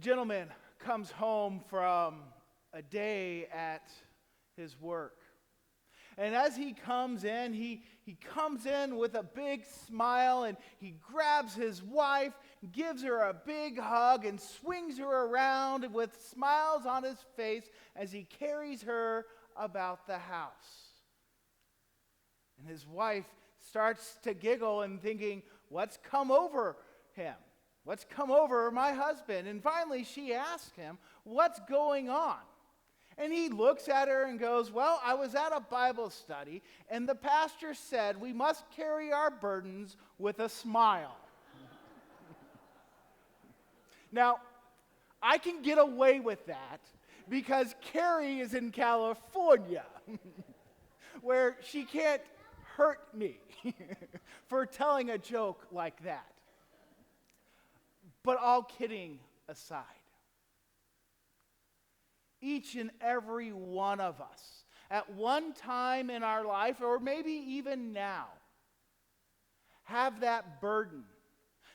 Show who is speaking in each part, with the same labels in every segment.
Speaker 1: gentleman comes home from a day at his work. And as he comes in, he comes in with a big smile, and he grabs his wife, gives her a big hug, and swings her around with smiles on his face as he carries her about the house. And his wife starts to giggle and thinking, what's come over him? What's come over my husband? And finally she asks him, what's going on? And he looks at her and goes, well, I was at a Bible study, and the pastor said we must carry our burdens with a smile. Now, I can get away with that because Carrie is in California, where she can't hurt me for telling a joke like that. But all kidding aside, each and every one of us, at one time in our life, or maybe even now, have that burden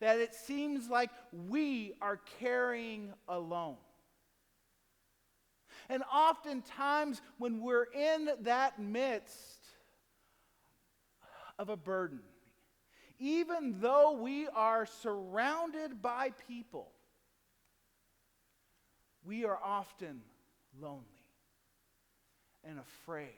Speaker 1: that it seems like we are carrying alone. And oftentimes, when we're in that midst of a burden, even though we are surrounded by people, we are often lonely and afraid.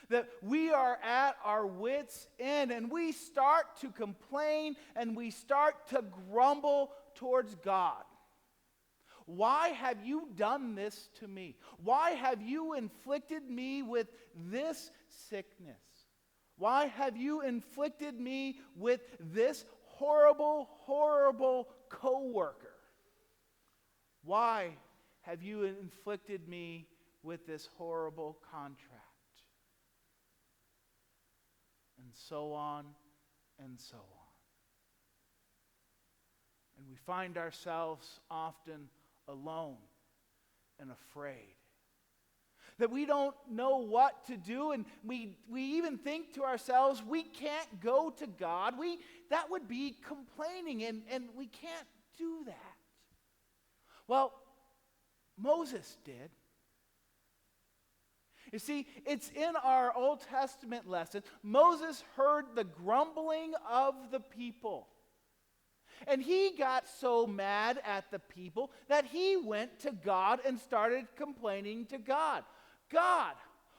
Speaker 1: That we are at our wits' end, and we start to complain and we start to grumble towards God. Why have you done this to me? Why have you inflicted me with this sickness? Why have you inflicted me with this horrible, horrible coworker? Why have you inflicted me with this horrible contract? And so on and so on. And we find ourselves often alone and afraid. That we don't know what to do, and we even think to ourselves, we can't go to God. That would be complaining, and we can't do that. Well, Moses did. You see, it's in our Old Testament lesson. Moses heard the grumbling of the people. And he got so mad at the people that he went to God and started complaining to God. God,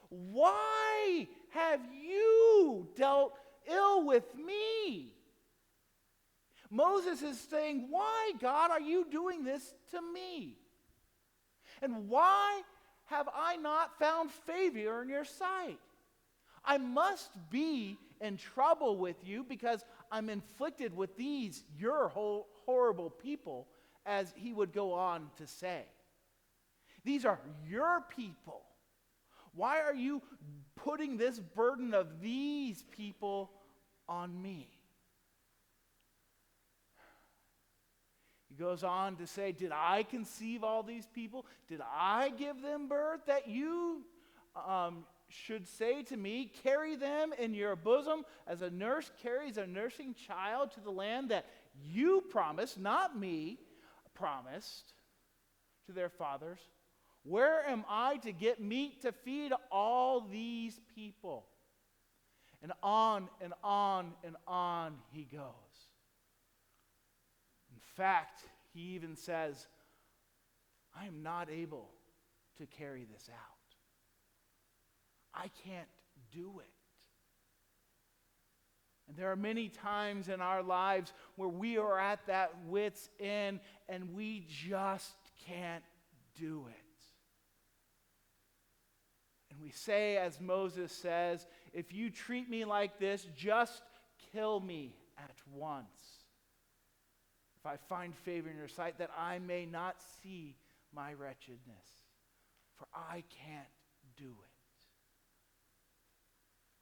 Speaker 1: why have you dealt ill with me? Moses is saying, why, God, are you doing this to me? And why have I not found favor in your sight? I must be in trouble with you because I'm inflicted with these, your horrible people, as he would go on to say. These are your people. Why are you putting this burden of these people on me? He goes on to say, did I conceive all these people? Did I give them birth? That you should say to me, carry them in your bosom as a nurse carries a nursing child to the land that you promised, not me, promised to their fathers. Where am I to get meat to feed all these people? And on and on and on he goes. In fact, he even says, I am not able to carry this out. I can't do it. And there are many times in our lives where we are at that wit's end and we just can't do it. And we say, as Moses says, if you treat me like this, just kill me at once. If I find favor in your sight, that I may not see my wretchedness, for I can't do it.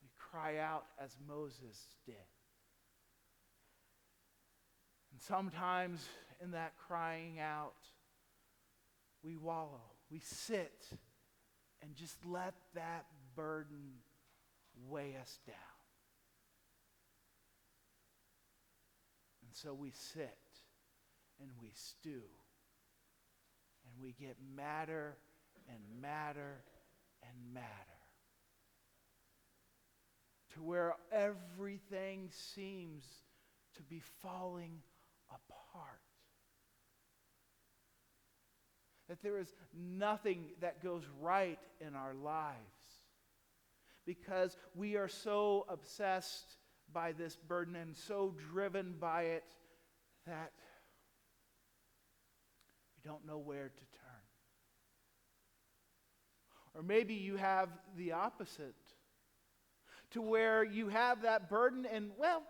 Speaker 1: We cry out as Moses did. And sometimes in that crying out, we wallow, we sit, and just let that burden weigh us down. And so we sit and we stew. And we get madder and madder and madder. To where everything seems to be falling apart. That there is nothing that goes right in our lives. Because we are so obsessed by this burden and so driven by it that we don't know where to turn. Or maybe you have the opposite, to where you have that burden and, well,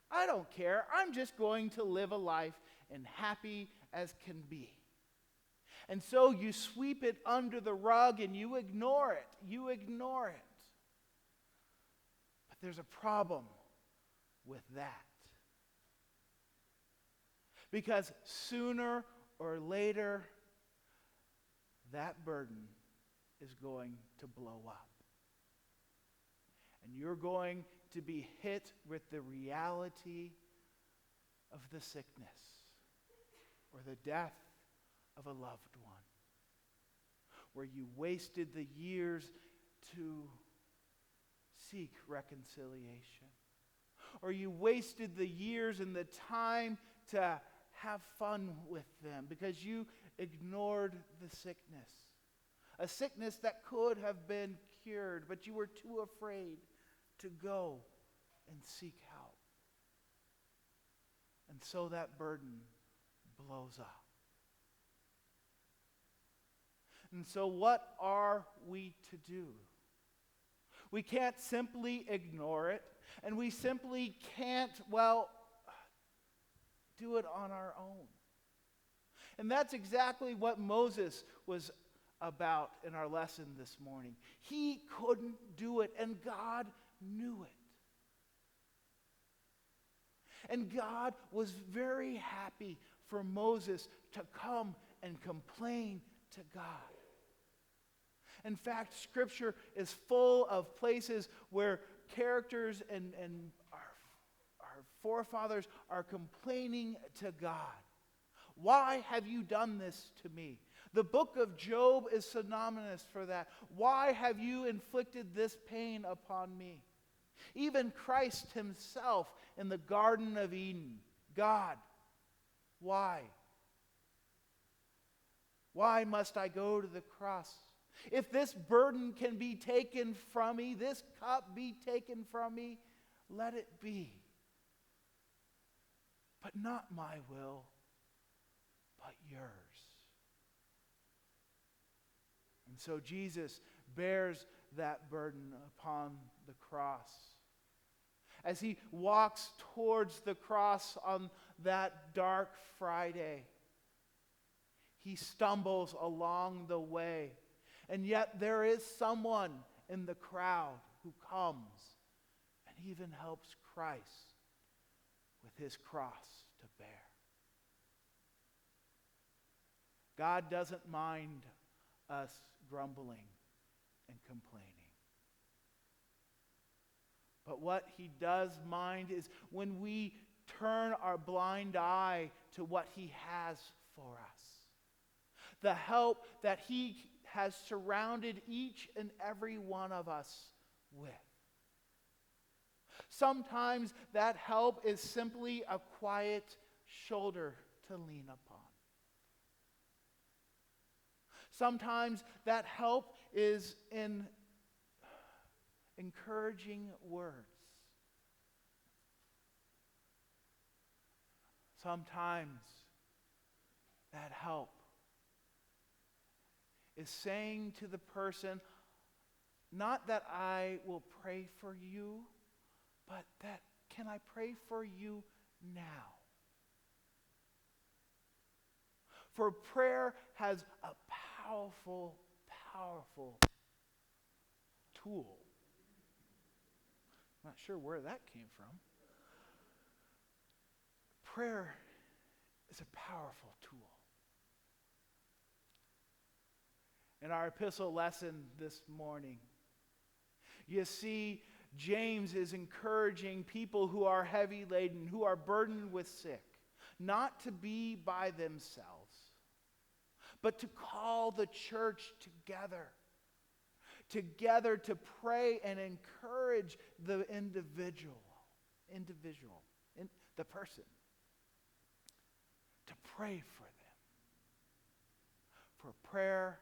Speaker 1: I don't care. I'm just going to live a life and happy as can be. And so you sweep it under the rug and you ignore it. You ignore it. But there's a problem with that. Because sooner or later, that burden is going to blow up. And you're going to be hit with the reality of the sickness or the death of a loved one, where you wasted the years to seek reconciliation, or you wasted the years and the time to have fun with them because you ignored the sickness. A sickness that could have been cured, but you were too afraid to go and seek help. And so that burden blows up. And so what are we to do? We can't simply ignore it, and we simply can't, do it on our own. And that's exactly what Moses was about in our lesson this morning. He couldn't do it, and God knew it. And God was very happy for Moses to come and complain to God. In fact, Scripture is full of places where characters and our forefathers are complaining to God. Why have you done this to me? The book of Job is synonymous for that. Why have you inflicted this pain upon me? Even Christ himself in the Garden of Eden. God, why? Why must I go to the cross? If this burden can be taken from me, this cup be taken from me, let it be. But not my will, but yours. And so Jesus bears that burden upon the cross. As he walks towards the cross on that dark Friday, he stumbles along the way. And yet there is someone in the crowd who comes and even helps Christ with his cross to bear. God doesn't mind us grumbling and complaining. But what he does mind is when we turn our blind eye to what he has for us. The help that he has surrounded each and every one of us with. Sometimes that help is simply a quiet shoulder to lean upon. Sometimes that help is in encouraging words. Sometimes that help is saying to the person, not that I will pray for you, but that can I pray for you now? For prayer has a powerful, powerful tool. I'm not sure where that came from. Prayer is a powerful tool. In our epistle lesson this morning, you see James is encouraging people who are heavy laden, who are burdened with sick. not to be by themselves, but to call the church together to pray and encourage the individual, the person, to pray for them. For prayer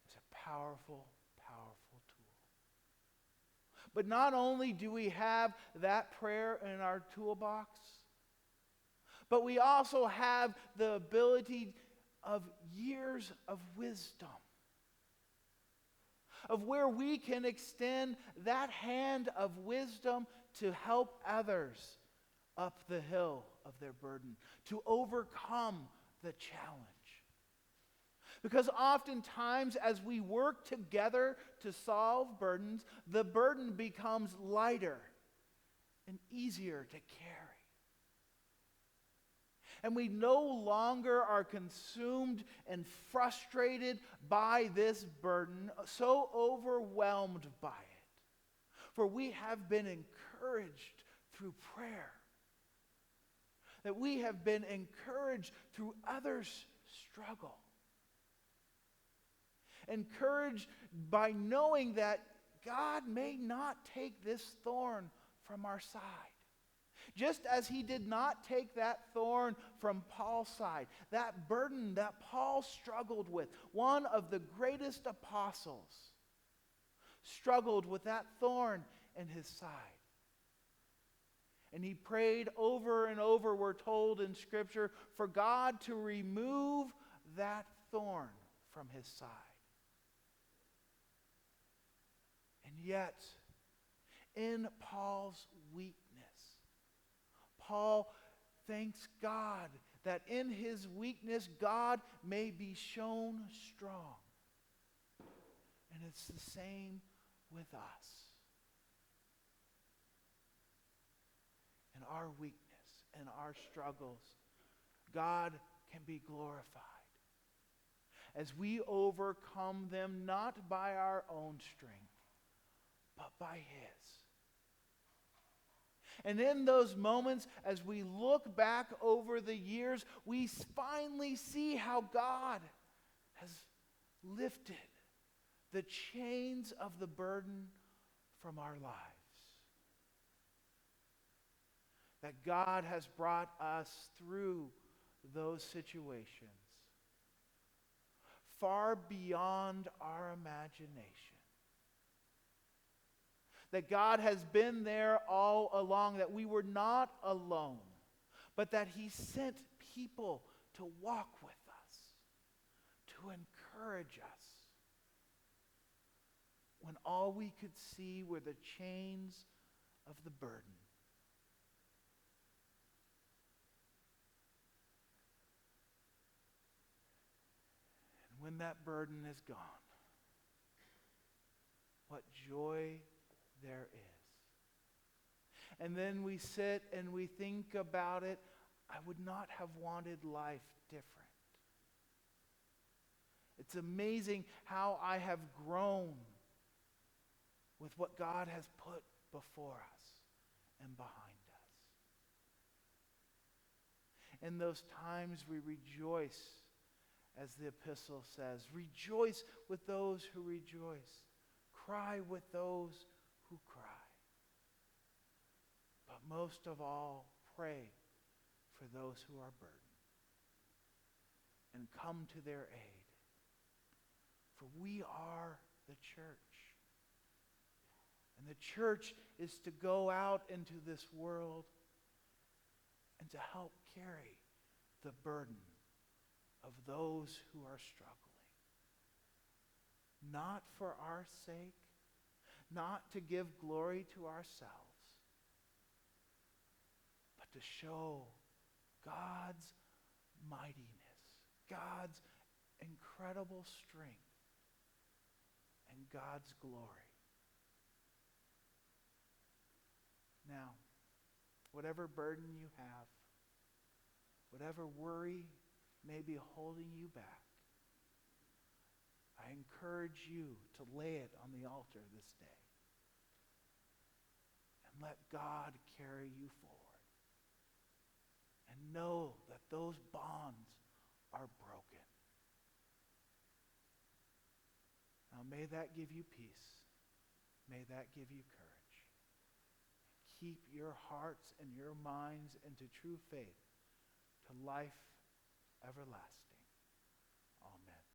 Speaker 1: is a powerful, powerful tool. But not only do we have that prayer in our toolbox, but we also have the ability of years of wisdom, of where we can extend that hand of wisdom to help others up the hill of their burden, to overcome the challenge. Because oftentimes as we work together to solve burdens, the burden becomes lighter and easier to carry. And we no longer are consumed and frustrated by this burden, so overwhelmed by it. For we have been encouraged through prayer. That we have been encouraged through others' struggle. Encouraged by knowing that God may not take this thorn from our side. Just as he did not take that thorn from Paul's side, that burden that Paul struggled with, one of the greatest apostles struggled with that thorn in his side. And he prayed over and over, we're told in Scripture, for God to remove that thorn from his side. And yet, in Paul's weakness, Paul thanks God that in his weakness, God may be shown strong. And it's the same with us. In our weakness and our struggles, God can be glorified as we overcome them not by our own strength, but by his. And in those moments, as we look back over the years, we finally see how God has lifted the chains of the burden from our lives. That God has brought us through those situations far beyond our imagination. That God has been there all along, that we were not alone, but that he sent people to walk with us, to encourage us, when all we could see were the chains of the burden. And when that burden is gone, what joy there is. And then we sit and we think about it. I would not have wanted life different. It's amazing how I have grown with what God has put before us and behind us. In those times we rejoice, as the epistle says. Rejoice with those who rejoice. Cry with those who cry. But most of all, pray for those who are burdened and come to their aid. For we are the church. And the church is to go out into this world and to help carry the burden of those who are struggling. Not for our sake, not to give glory to ourselves, but to show God's mightiness, God's incredible strength, and God's glory. Now, whatever burden you have, whatever worry may be holding you back, I encourage you to lay it on the altar this day. And let God carry you forward. and know that those bonds are broken. Now may that give you peace. May that give you courage. Keep your hearts and your minds into true faith to life everlasting.